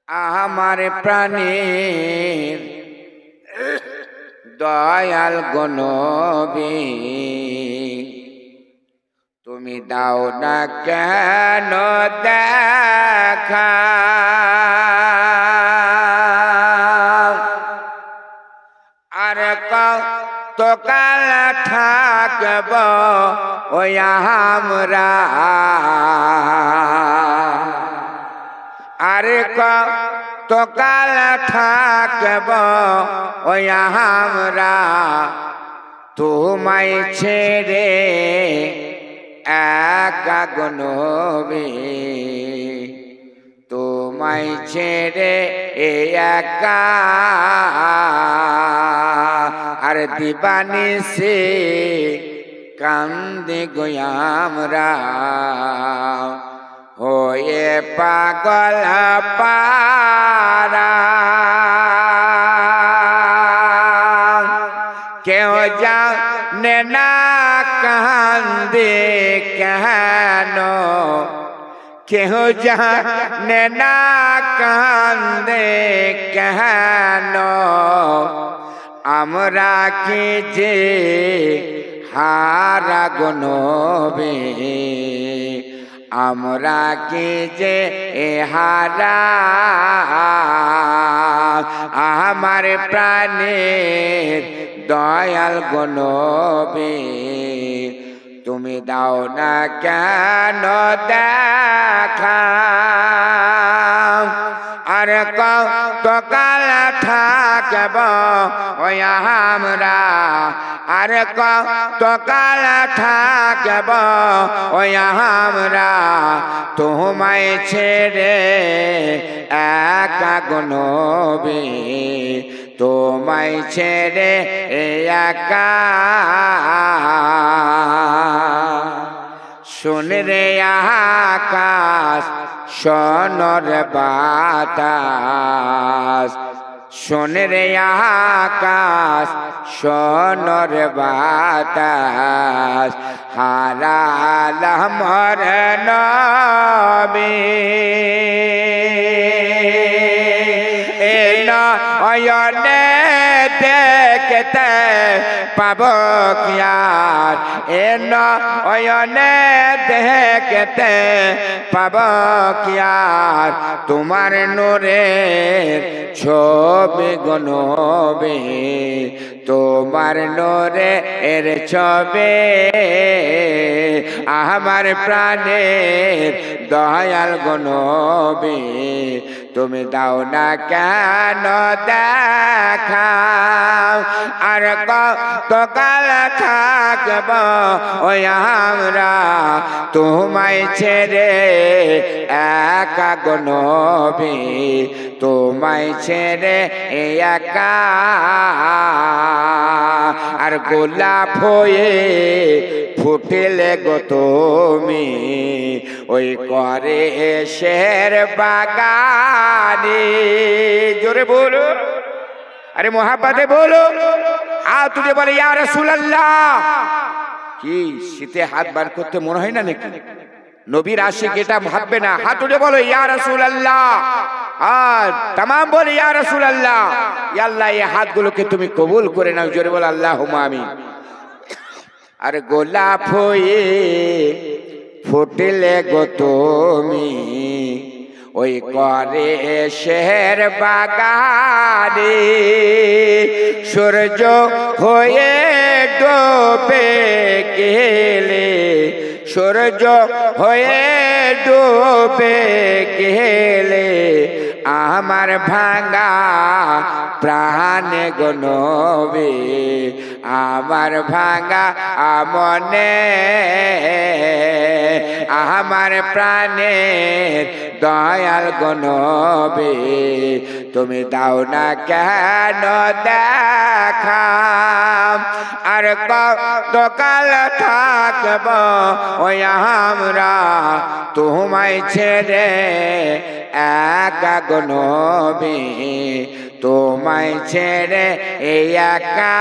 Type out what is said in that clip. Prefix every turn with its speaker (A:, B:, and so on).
A: আমার প্রাণের দয়াল গো নবী, তুমি দাও না কেন দেখা, আর কত কাল থাকব ওই আমরা, আরে কত কাল থাকব ওই আমরা, তোমায় ছেড়ে একা গো নবী, তোমায় ছেড়ে একা, আর দিবানিশি কান্দে গো আমরা, হয়ে পাগল পারা, কেউ জানে না কান্দে কেন, কেউ জানে না কান্দে কেন, আমরা কি যে হারা গো নবী, আমরা কি যে হারা, আমার প্রাণের দয়াল গো নবী, তুমি দাও না কেন দেখা, আর কত কাল থাকব ওই আমরা, আর কত কাল থাকব ওই আমরা, তোমায় ছেড়ে একা গো নবী, তোমায় ছেড়ে একা, শুন রে আকাশ শোনর বাতাস, শোন রে আকাশ শোনর বাতাস, হারালাম মোর নবী, এ নয়নে দেখতে পাব কি আর, এ নয়নে দেখতে পাব কি আর, তোমার নূরের ছবি গো নবী, তোমার নূরের ছবি, আমার প্রাণের দয়াল গো নবী, তুমি দাও না কেন দেখা, আর কত কাল থাকব ওই আমরা, তোমায় ছেড়ে একা গো নবী, তোমায় ছেড়ে একা, আর গোলাপ হয়ে ফুটেলে গো তুমি ওই করে শের বাগানে, জোরে বলো, আরে মোহাব্বতে বলো, হাত তুলে বলে ইয়া রাসূলুল্লাহ, কি শীতে হাত বার করতে মনে হয় না নাকি, নবীর আশিক এটা ভাববে না, হাত তুলে বলো ইয়া রাসূলুল্লাহ, আর तमाम বলে ইয়া রাসূলুল্লাহ, ইয়া আল্লাহ এই হাতগুলোকে তুমি কবুল করে নাও, জোরে বলো আল্লাহুম্মা আমিন। আর গোলাপ হয়ে ফুটলে গো তুমি ওই করে শের বাগানে, সূর্য হয়ে ডুবে গেলে, সূর্য হয়ে ডুবে গেলে, আমার ভাঙা প্রাণে গো নবী, আমার ভাঙা মনে, আমার প্রাণের দয়াল গো নবী, তুমি দাও না কেন দেখা, আর কত কাল থাকব ওই আমরা, তোমায় ছেড়ে একা গো নবী, তোমায় ছেড়ে একা।